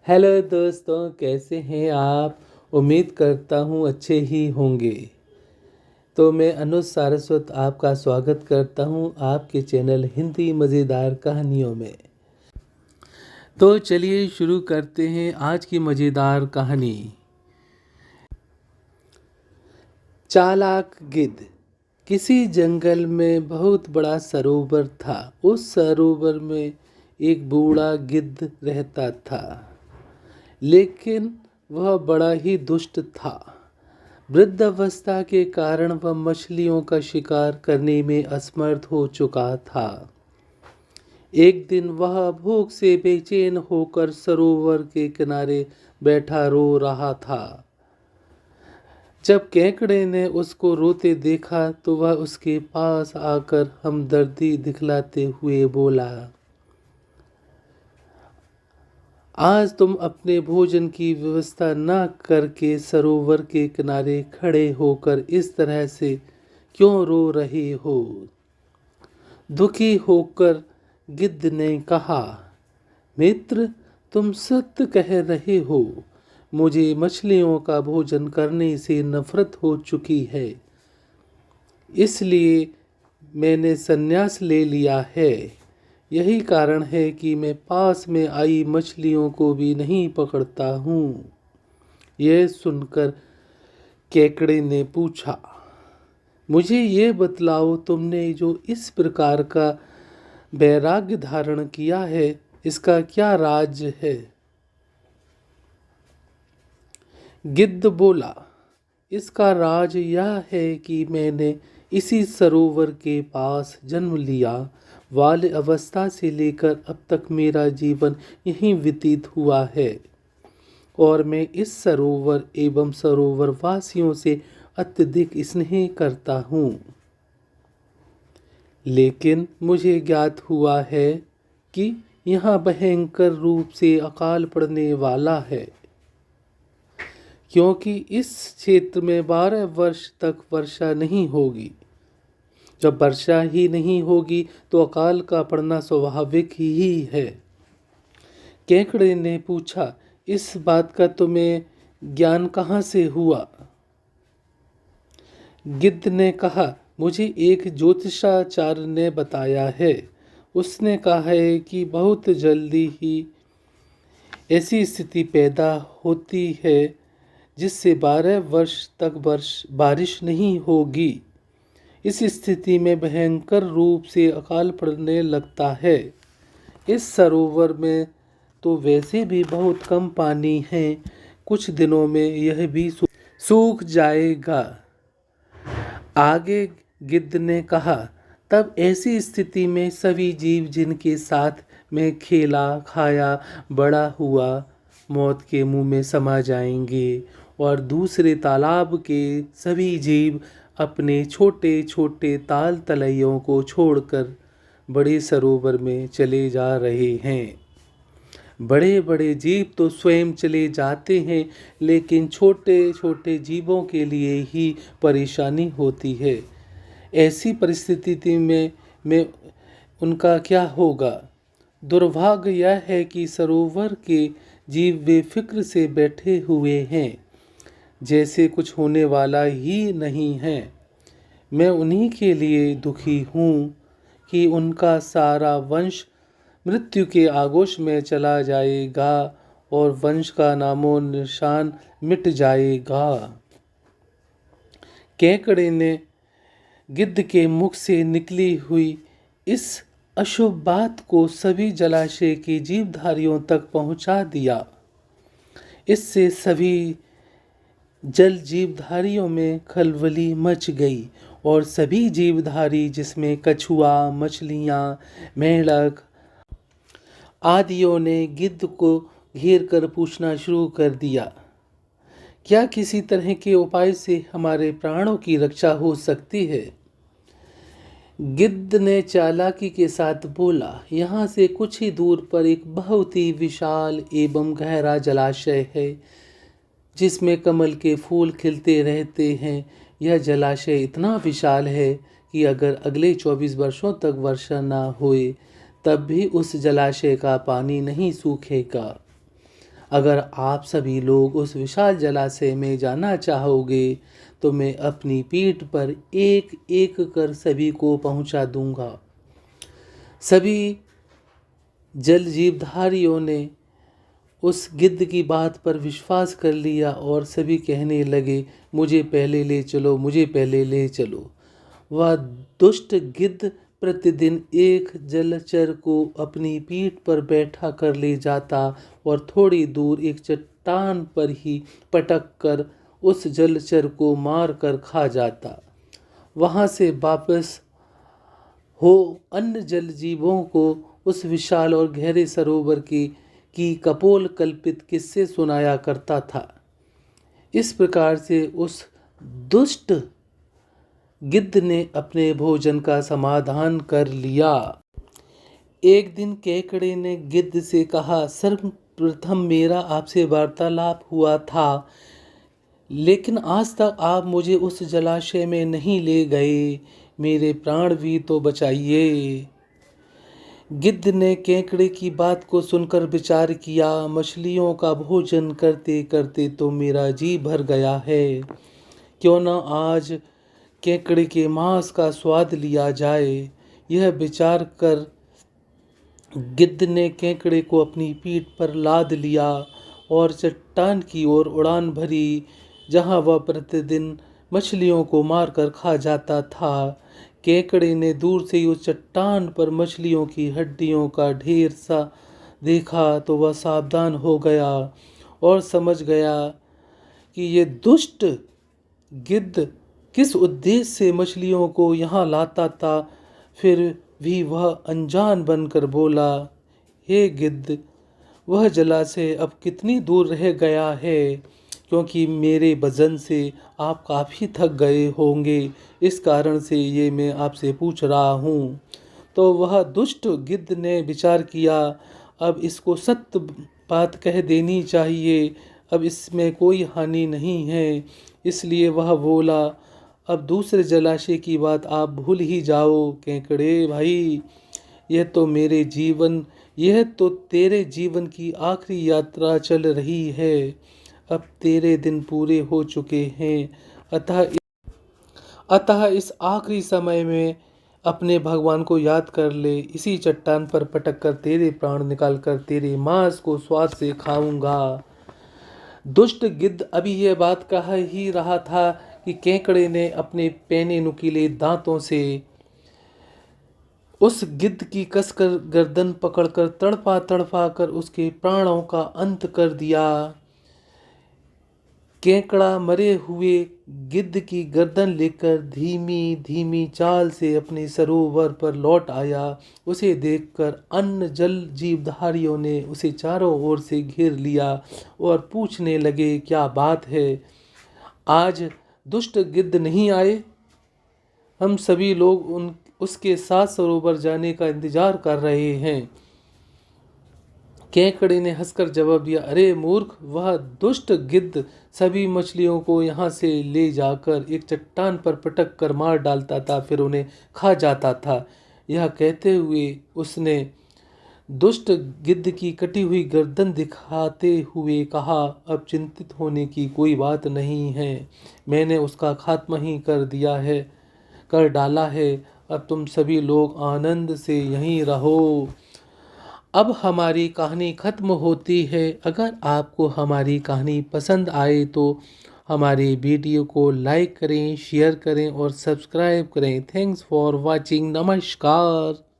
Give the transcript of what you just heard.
Hello दोस्तों, कैसे हैं आप। उम्मीद करता हूँ अच्छे ही होंगे। तो मैं अनुज सारस्वत आपका स्वागत करता हूँ आपके चैनल हिंदी मज़ेदार कहानियों में। तो चलिए शुरू करते हैं आज की मज़ेदार कहानी। चालाक गिद्ध। किसी जंगल में बहुत बड़ा सरोवर था। उस सरोवर में एक बूढ़ा गिद्ध रहता था, लेकिन वह बड़ा ही दुष्ट था। वृद्धावस्था के कारण वह मछलियों का शिकार करने में असमर्थ हो चुका था। एक दिन वह भूख से बेचैन होकर सरोवर के किनारे बैठा रो रहा था। जब केकड़े ने उसको रोते देखा तो वह उसके पास आकर हमदर्दी दिखलाते हुए बोला, आज तुम अपने भोजन की व्यवस्था न करके सरोवर के किनारे खड़े होकर इस तरह से क्यों रो रहे हो। दुखी होकर गिद्ध ने कहा, मित्र, तुम सत्य कह रहे हो। मुझे मछलियों का भोजन करने से नफरत हो चुकी है, इसलिए मैंने संन्यास ले लिया है। यही कारण है कि मैं पास में आई मछलियों को भी नहीं पकड़ता हूँ। यह सुनकर केकड़े ने पूछा, मुझे ये बतलाओ, तुमने जो इस प्रकार का वैराग्य धारण किया है, इसका क्या राज है। गिद्ध बोला, इसका राज यह है कि मैंने इसी सरोवर के पास जन्म लिया। बाल्य अवस्था से लेकर अब तक मेरा जीवन यहीं व्यतीत हुआ है और मैं इस सरोवर एवं सरोवर वासियों से अत्यधिक स्नेह करता हूँ। लेकिन मुझे ज्ञात हुआ है कि यहाँ भयंकर रूप से अकाल पड़ने वाला है, क्योंकि इस क्षेत्र में 12 वर्ष तक वर्षा नहीं होगी। जब वर्षा ही नहीं होगी तो अकाल का पड़ना स्वाभाविक ही है। केकड़े ने पूछा, इस बात का तुम्हें ज्ञान कहाँ से हुआ। गिद्ध ने कहा, मुझे एक ज्योतिषाचार्य ने बताया है। उसने कहा है कि बहुत जल्दी ही ऐसी स्थिति पैदा होती है जिससे 12 वर्ष तक बारिश नहीं होगी। इस स्थिति में भयंकर रूप से अकाल पड़ने लगता है। इस सरोवर में तो वैसे भी बहुत कम पानी है, कुछ दिनों में यह भी सूख जाएगा। आगे गिद्ध ने कहा, तब ऐसी स्थिति में सभी जीव जिनके साथ मैं खेला खाया बड़ा हुआ मौत के मुंह में समा जाएंगे और दूसरे तालाब के सभी जीव अपने छोटे छोटे ताल तलैयों को छोड़कर बड़े सरोवर में चले जा रहे हैं। बड़े बड़े जीव तो स्वयं चले जाते हैं, लेकिन छोटे छोटे जीवों के लिए ही परेशानी होती है। ऐसी परिस्थिति में उनका क्या होगा। दुर्भाग्य यह है कि सरोवर के जीव बेफिक्र से बैठे हुए हैं, जैसे कुछ होने वाला ही नहीं है। मैं उन्हीं के लिए दुखी हूँ कि उनका सारा वंश मृत्यु के आगोश में चला जाएगा और वंश का नामो निशान मिट जाएगा। केकड़े ने गिद्ध के मुख से निकली हुई इस अशुभ बात को सभी जलाशय के जीवधारियों तक पहुंचा दिया। इससे सभी जल जीवधारियों में खलबली मच गई और सभी जीवधारी, जिसमें कछुआ, मछलियाँ, मेंढक आदियों ने गिद्ध को घेर कर पूछना शुरू कर दिया, क्या किसी तरह के उपाय से हमारे प्राणों की रक्षा हो सकती है। गिद्ध ने चालाकी के साथ बोला, यहाँ से कुछ ही दूर पर एक बहुत ही विशाल एवं गहरा जलाशय है, जिसमें कमल के फूल खिलते रहते हैं। यह जलाशय इतना विशाल है कि अगर अगले 24 वर्षों तक वर्षा ना होए तब भी उस जलाशय का पानी नहीं सूखेगा। अगर आप सभी लोग उस विशाल जलाशय में जाना चाहोगे तो मैं अपनी पीठ पर एक एक कर सभी को पहुंचा दूंगा। सभी जल जीवधारियों ने उस गिद्ध की बात पर विश्वास कर लिया और सभी कहने लगे, मुझे पहले ले चलो, मुझे पहले ले चलो। वह दुष्ट गिद्ध प्रतिदिन एक जलचर को अपनी पीठ पर बैठा कर ले जाता और थोड़ी दूर एक चट्टान पर ही पटक कर उस जलचर को मार कर खा जाता। वहाँ से वापस हो अन्य जल जीवों को उस विशाल और गहरे सरोवर की कपोल कल्पित किस्से सुनाया करता था। इस प्रकार से उस दुष्ट गिद्ध ने अपने भोजन का समाधान कर लिया। एक दिन केकड़े ने गिद्ध से कहा, सर्वप्रथम मेरा आपसे वार्तालाप हुआ था, लेकिन आज तक आप मुझे उस जलाशय में नहीं ले गए। मेरे प्राण भी तो बचाइए। गिद्ध ने केकड़े की बात को सुनकर विचार किया, मछलियों का भोजन करते करते तो मेरा जी भर गया है, क्यों न आज केकड़े के मांस का स्वाद लिया जाए। यह विचार कर गिद्ध ने केकड़े को अपनी पीठ पर लाद लिया और चट्टान की ओर उड़ान भरी, जहां वह प्रतिदिन मछलियों को मारकर खा जाता था। केकड़े ने दूर से उस चट्टान पर मछलियों की हड्डियों का ढेर सा देखा तो वह सावधान हो गया और समझ गया कि ये दुष्ट गिद्ध किस उद्देश्य से मछलियों को यहाँ लाता था। फिर भी वह अनजान बनकर बोला, हे गिद्ध, वह जलाशय अब कितनी दूर रह गया है, क्योंकि मेरे वजन से आप काफ़ी थक गए होंगे, इस कारण से ये मैं आपसे पूछ रहा हूँ। तो वह दुष्ट गिद्ध ने विचार किया, अब इसको सत्य बात कह देनी चाहिए, अब इसमें कोई हानि नहीं है। इसलिए वह बोला, अब दूसरे जलाशय की बात आप भूल ही जाओ केकड़े भाई, यह तो तेरे जीवन की आखिरी यात्रा चल रही है। अब तेरे दिन पूरे हो चुके हैं, अतः इस आखिरी समय में अपने भगवान को याद कर ले। इसी चट्टान पर पटक कर तेरे प्राण निकाल कर तेरे मांस को स्वाद से खाऊंगा। दुष्ट गिद्ध अभी यह बात कह ही रहा था कि केकड़े ने अपने पैने नुकीले दांतों से उस गिद्ध की कसकर गर्दन पकड़कर तड़पा तड़पा कर उसके प्राणों का अंत कर दिया। केकड़ा मरे हुए गिद्ध की गर्दन लेकर धीमी धीमी चाल से अपने सरोवर पर लौट आया। उसे देखकर अन्य जल जीवधारियों ने उसे चारों ओर से घेर लिया और पूछने लगे, क्या बात है, आज दुष्ट गिद्ध नहीं आए? हम सभी लोग उसके साथ सरोवर जाने का इंतजार कर रहे हैं। केकड़े ने हंसकर जवाब दिया, अरे मूर्ख, वह दुष्ट गिद्ध सभी मछलियों को यहाँ से ले जाकर एक चट्टान पर पटक कर मार डालता था, फिर उन्हें खा जाता था। यह कहते हुए उसने दुष्ट गिद्ध की कटी हुई गर्दन दिखाते हुए कहा, अब चिंतित होने की कोई बात नहीं है, मैंने उसका खात्मा ही कर डाला है। अब तुम सभी लोग आनंद से यहीं रहो। अब हमारी कहानी ख़त्म होती है। अगर आपको हमारी कहानी पसंद आए तो हमारे वीडियो को लाइक करें, शेयर करें और सब्सक्राइब करें। Thanks for watching. नमस्कार।